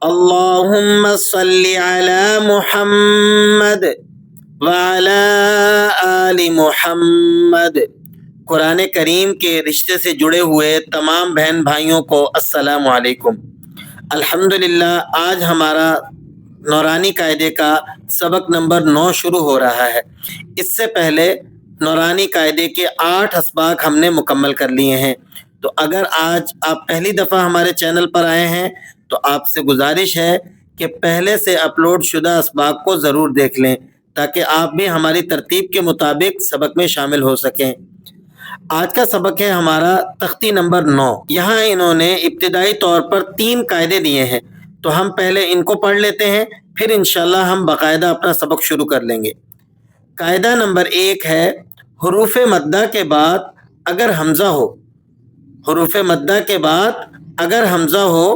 اللہم صلی علی محمد وعلی آل محمد۔ قرآن کریم کے رشتے سے جڑے ہوئے تمام بہن بھائیوں کو السلام علیکم۔ الحمدللہ آج ہمارا نورانی قاعدے کا سبق نمبر 9 شروع ہو رہا ہے۔ اس سے پہلے نورانی قاعدے کے 8 اسباق ہم نے مکمل کر لیے ہیں۔ تو اگر آج آپ پہلی دفعہ ہمارے چینل پر آئے ہیں تو آپ سے گزارش ہے کہ پہلے سے اپلوڈ شدہ اسباق کو ضرور دیکھ لیں تاکہ آپ بھی ہماری ترتیب کے مطابق سبق میں شامل ہو سکیں۔ آج کا سبق ہے ہمارا تختی نمبر 9۔ یہاں انہوں نے ابتدائی طور پر 3 قاعدے دیے ہیں، تو ہم پہلے ان کو پڑھ لیتے ہیں، پھر انشاءاللہ ہم باقاعدہ اپنا سبق شروع کر لیں گے۔ قاعدہ نمبر 1 ہے حروف مدہ کے بعد اگر حمزہ ہو، حروف مدہ کے بعد اگر حمزہ ہو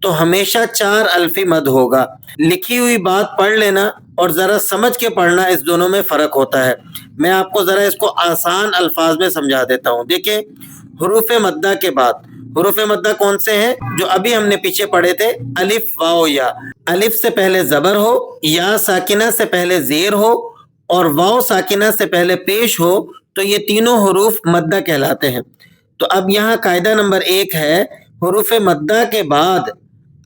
تو ہمیشہ 4 الفی مد ہوگا۔ لکھی ہوئی بات پڑھ لینا اور ذرا سمجھ کے پڑھنا، اس دونوں میں فرق ہوتا ہے۔ میں آپ کو ذرا اس کو آسان الفاظ میں سمجھا دیتا ہوں۔ دیکھیں، حروف مدہ کے بعد، حروف مدہ کون سے ہیں جو ابھی ہم نے پیچھے پڑھے تھے؟ الف، واو، یا۔ الف سے پہلے زبر ہو، یا ساکنہ سے پہلے زیر ہو اور واو ساکنہ سے پہلے پیش ہو تو یہ تینوں حروف مدہ کہلاتے ہیں۔ تو اب یہاں قاعدہ نمبر 1 ہے حروف مدہ کے بعد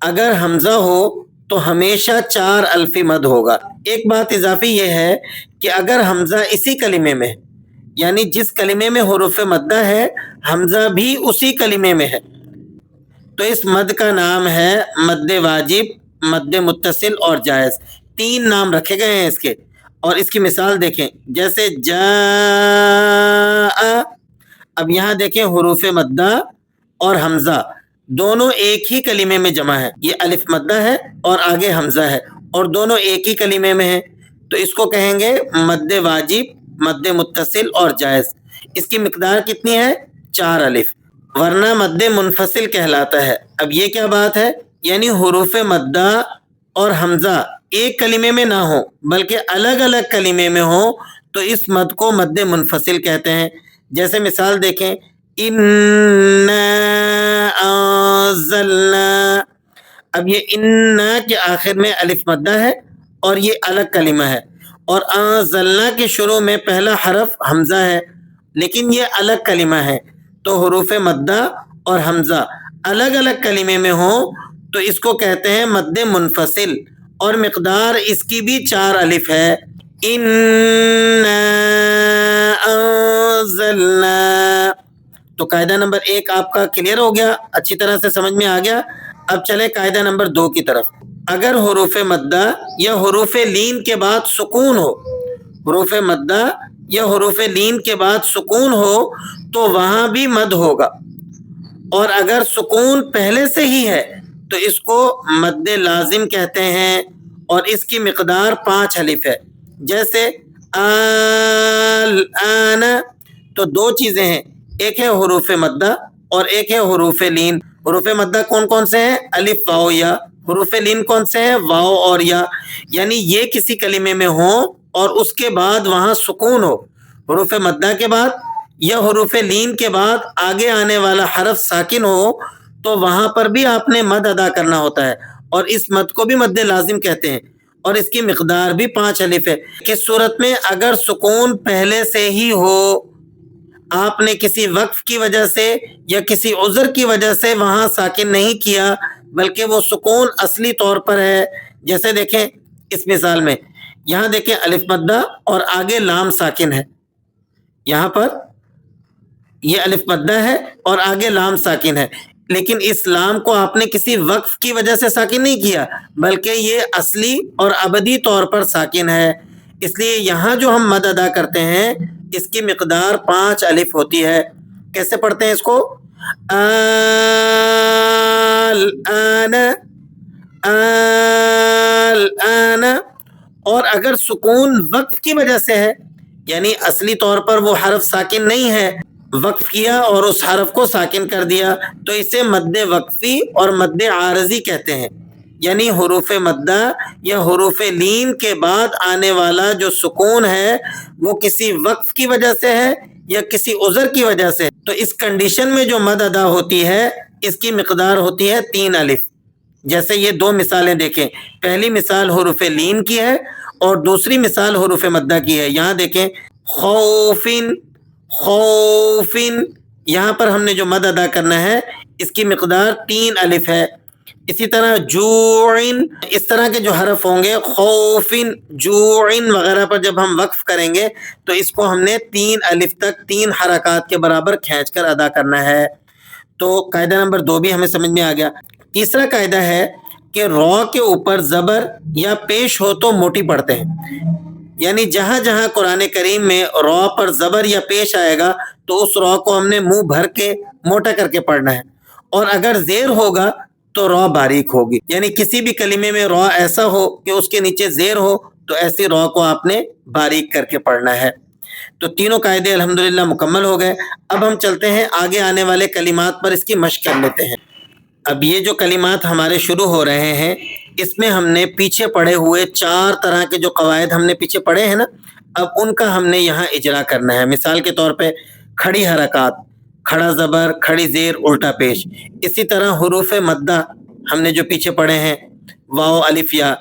اگر حمزہ ہو تو ہمیشہ 4 الفی مد ہوگا۔ ایک بات اضافی یہ ہے کہ اگر حمزہ اسی کلمے میں، یعنی جس کلمے میں حروف مدہ ہے، حمزہ بھی اسی کلمے میں ہے، تو اس مد کا نام ہے مد واجب، مد متصل اور جائز۔ 3 نام رکھے گئے ہیں اس کے، اور اس کی مثال دیکھیں، جیسے جاء۔ اب یہاں دیکھیں حروف مدہ اور حمزہ دونوں ایک ہی کلمے میں جمع ہے۔ یہ الف مدہ ہے اور آگے حمزہ ہے اور دونوں ایک ہی کلمے میں ہیں، تو اس کو کہیں گے مد واجب، مد متصل اور جائز۔ اس کی مقدار کتنی ہے؟ 4 الف، ورنہ مد منفصل کہلاتا ہے۔ اب یہ کیا بات ہے؟ یعنی حروف مدہ اور حمزہ ایک کلمے میں نہ ہو بلکہ الگ الگ کلمے میں ہو تو اس مد کو مد منفصل کہتے ہیں۔ جیسے مثال دیکھیں، اِنَّا انزلنا۔ اب یہ اِنَّا کے آخر میں الف مدہ ہے اور یہ الگ کلمہ ہے، اور انزلنا کے شروع میں پہلا حرف حمزہ ہے لیکن یہ الگ کلمہ ہے۔ تو حروف مدہ اور حمزہ الگ الگ کلمے میں ہوں تو اس کو کہتے ہیں مد منفصل، اور مقدار اس کی بھی 4 الف ہے۔ اِنَّا انزلنا۔ تو قاعدہ نمبر 1 آپ کا کلیئر ہو گیا، اچھی طرح سے سمجھ میں آ گیا۔ اب چلے قاعدہ نمبر 2 کی طرف۔ اگر حروف مدہ یا حروف لین کے بعد سکون ہو، حروف مدہ یا حروف لین کے بعد سکون ہو تو وہاں بھی مد ہوگا، اور اگر سکون پہلے سے ہی ہے تو اس کو مد لازم کہتے ہیں، اور اس کی مقدار 5 الف ہے۔ جیسے الآن، تو 2 چیزیں ہیں، ایک ہے حروف مدہ اور ایک ہے حروف لین۔ حروف مدہ کون کون سے ہیں؟ الف، واو، یا۔ حروف لین کون سے ہیں؟ واو اور یا۔ یعنی یہ کسی کلمے میں ہوں اور اس کے بعد وہاں سکون ہو، حروف مدہ کے بعد یا حروف لین کے بعد آگے آنے والا حرف ساکن ہو تو وہاں پر بھی آپ نے مد ادا کرنا ہوتا ہے، اور اس مد کو بھی مد لازم کہتے ہیں، اور اس کی مقدار بھی 5 الف ہے۔ کس صورت میں؟ اگر سکون پہلے سے ہی ہو، آپ نے کسی وقف کی وجہ سے یا کسی عذر کی وجہ سے وہاں ساکن نہیں کیا بلکہ وہ سکون اصلی طور پر ہے۔ جیسے دیکھیں اس مثال میں، یہاں دیکھیں الف مدہ اور آگے لام ساکن ہے، یہاں پر یہ الف مدہ ہے اور آگے لام ساکن ہے، لیکن اس لام کو آپ نے کسی وقف کی وجہ سے ساکن نہیں کیا بلکہ یہ اصلی اور ابدی طور پر ساکن ہے۔ اس لیے یہاں جو ہم مد ادا کرتے ہیں اس کی مقدار 5 الف ہوتی ہے۔ کیسے پڑھتے ہیں اس کو؟ الآن، الآن۔ اور اگر سکون وقف کی وجہ سے ہے، یعنی اصلی طور پر وہ حرف ساکن نہیں ہے، وقف کیا اور اس حرف کو ساکن کر دیا تو اسے مد وقفی اور مد عارضی کہتے ہیں۔ یعنی حروف مدہ یا حروف لین کے بعد آنے والا جو سکون ہے وہ کسی وقف کی وجہ سے ہے یا کسی عذر کی وجہ سے، تو اس کنڈیشن میں جو مد ادا ہوتی ہے اس کی مقدار ہوتی ہے 3 الف۔ جیسے یہ دو مثالیں دیکھیں، پہلی مثال حروف لین کی ہے اور دوسری مثال حروف مدہ کی ہے. یہاں دیکھیں خوفن، خوفن، یہاں پر ہم نے جو مد ادا کرنا ہے اس کی مقدار 3 الف ہے. اسی طرح جوعن، اس طرح کے جو حرف ہوں گے خوفن، جوعن وغیرہ پر جب ہم وقف کریں گے تو اس کو ہم نے 3 الف تک 3 حرکات کے برابر کھینچ کر ادا کرنا ہے. تو قاعدہ نمبر 2 بھی ہمیں سمجھ میں آ گیا. تیسرا قاعدہ ہے کہ را کے اوپر زبر یا پیش ہو تو موٹی پڑھتے ہیں. یعنی جہاں جہاں قرآن کریم میں را پر زبر یا پیش آئے گا تو اس را کو ہم نے منہ بھر کے موٹا کر کے پڑھنا ہے، اور اگر زیر ہوگا تو را باریک ہوگی. یعنی کسی بھی کلمے میں را ایسا ہو کہ اس کے نیچے زیر ہو تو ایسی را کو آپ نے باریک کر کے پڑھنا ہے. تو تینوں قاعدے الحمدللہ مکمل ہو گئے. اب ہم چلتے ہیں آگے آنے والے کلمات پر، اس کی مشق کر لیتے ہیں. اب یہ جو کلمات ہمارے شروع ہو رہے ہیں اس میں ہم نے پیچھے پڑھے ہوئے 4 طرح کے جو قواعد ہم نے پیچھے پڑھے ہیں نا، اب ان کا ہم نے یہاں اجرا کرنا ہے. مثال کے طور پہ کھڑی حرکات، کھڑا زبر، کھڑی زیر، الٹا پیش. اسی طرح حروف مدہ ہم نے جو پیچھے پڑھے ہیں واو الف یا،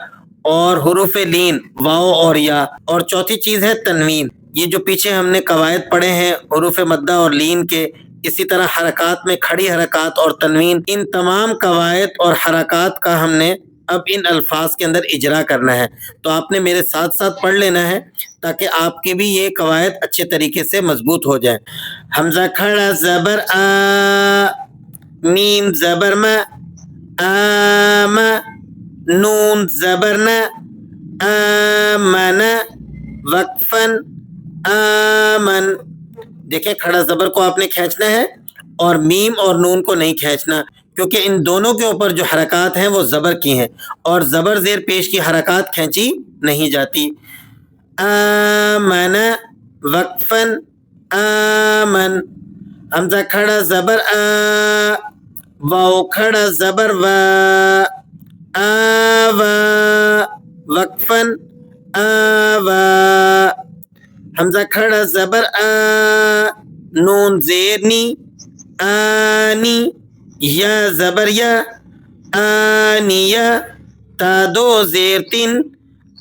اور حروف لین واو اور یا، اور چوتھی چیز ہے تنوین. یہ جو پیچھے ہم نے قواعد پڑھے ہیں حروف مدہ اور لین کے، اسی طرح حرکات میں کھڑی حرکات اور تنوین، ان تمام قواعد اور حرکات کا ہم نے اب ان الفاظ کے اندر اجرا کرنا ہے. تو آپ نے میرے ساتھ ساتھ پڑھ لینا ہے تاکہ آپ کے بھی یہ قواعد اچھے طریقے سے مضبوط ہو جائیں. حمزہ کھڑا زبر آ، میم زبر ما، آم، نون زبر نا، آمن، وقفن، آمن. دیکھیں کھڑا زبر کو آپ نے کھینچنا ہے اور میم اور نون کو نہیں کھینچنا، کیونکہ ان دونوں کے اوپر جو حرکات ہیں وہ زبر کی ہیں اور زبر زیر پیش کی حرکات کھینچی نہیں جاتی. آمن، وقفن، آمن. حمزہ کھڑا زبر آ، واو کھڑا زبر وا، آوا، وقفن، آوا. حمزہ کھڑا زبر آ، نون زیر نی، آنی، یا زبر یا، آنیہ، تا دو زیر تن،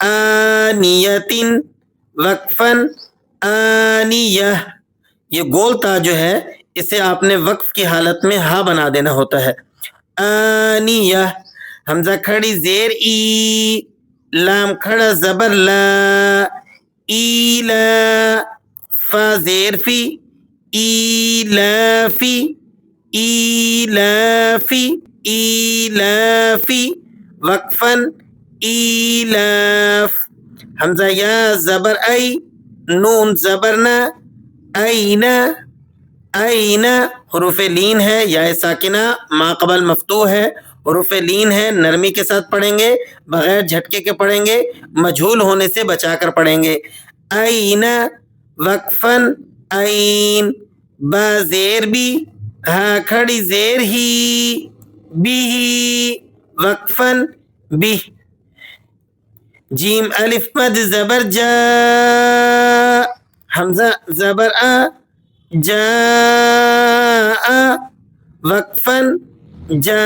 آنیتن، وقفن، آنیہ. یہ گول تا جو ہے اسے آپ نے وقف کی حالت میں ہا بنا دینا ہوتا ہے. آنیہ. حمزہ کھڑی زیر ای، لام کھڑا زبر لا، ایلا، فا زیر فی، ایلافی، ایلافی، ایلافی، وقفن، ایلاف. حمزہ یا زبر ای، نون زبر نا، اینا، اینا. حروف لین ہے، یا ساکنہ ما قبل مفتوح ہے، حروف لین ہے، نرمی کے ساتھ پڑھیں گے، بغیر جھٹکے کے پڑھیں گے، مجھول ہونے سے بچا کر پڑھیں گے. اینا، وقفن، این. با زیر بی، ہا کھڑی زیر ہی، بھی، وقفن، بھی. جیم الف مد زبر جا، حمزہ زبر آ، جا، وقفن، جا.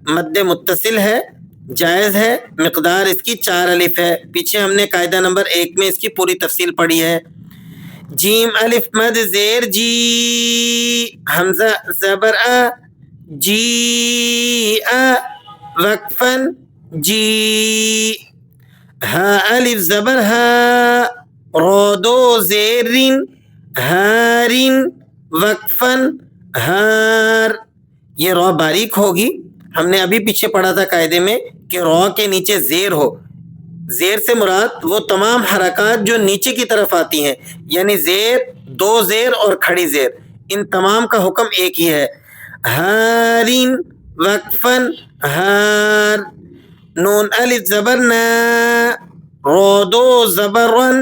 مد متصل ہے، جائز ہے، مقدار اس کی 4 الف ہے. پیچھے ہم نے قاعدہ نمبر 1 میں اس کی پوری تفصیل پڑھی ہے. جیم الف مد زیر جی، حمزہ زبر آ، جی، وقفن، جی. ہا الف زبر ہا، رو دو زیر رن، ہارن، وقفن، ہار. یہ را باریک ہوگی. ہم نے ابھی پیچھے پڑھا تھا قاعدے میں کہ را کے نیچے زیر ہو. زیر سے مراد وہ تمام حرکات جو نیچے کی طرف آتی ہیں، یعنی زیر، 2 زیر اور کھڑی زیر، ان تمام کا حکم ایک ہی ہے. ہارن، وقفن، ہار. نون الف زبر نا، رو دو زبر رن،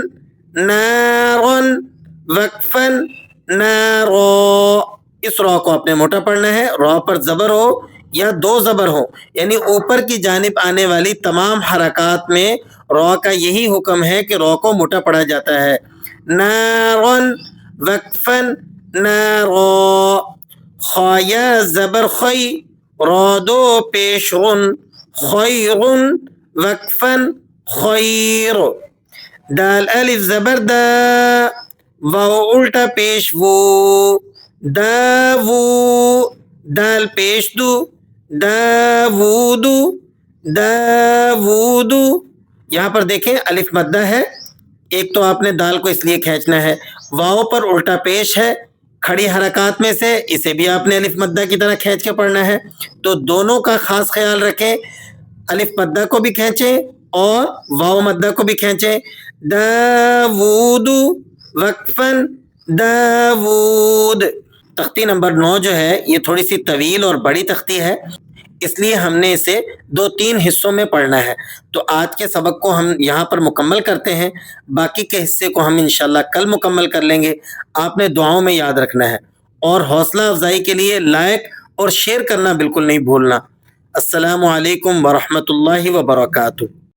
نارن، وقفن، نارو. اس را کو آپ نے موٹا پڑھنا ہے. را پر زبر ہو یا 2 زبر ہو، یعنی اوپر کی جانب آنے والی تمام حرکات میں را کا یہی حکم ہے کہ را کو موٹا پڑھا جاتا ہے. نارن، وقفن، نارو. خا یا زبر خی، رودو پیش غن خیرن وقفن خیر دال الف زبر دا واو الٹا پیش وو داوو دال پیش دو داوودو داوودو. یہاں پر دیکھیں الف مدہ ہے، ایک تو آپ نے دال کو اس لیے کھینچنا ہے، واو پر الٹا پیش ہے کھڑی حرکات میں سے، اسے بھی آپ نے الف مدہ کی طرح کھینچ کے پڑھنا ہے. تو دونوں کا خاص خیال رکھیں، الف مدہ کو بھی کھینچیں اور واو مدہ کو بھی کھینچیں. داوود وقفن داوود. تختی نمبر 9 جو ہے یہ تھوڑی سی طویل اور بڑی تختی ہے، اس لیے ہم نے اسے 2-3 حصوں میں پڑھنا ہے. تو آج کے سبق کو ہم یہاں پر مکمل کرتے ہیں، باقی کے حصے کو ہم انشاءاللہ کل مکمل کر لیں گے. آپ نے دعاؤں میں یاد رکھنا ہے اور حوصلہ افزائی کے لیے لائک اور شیئر کرنا بالکل نہیں بھولنا. السلام علیکم ورحمۃ اللہ وبرکاتہ.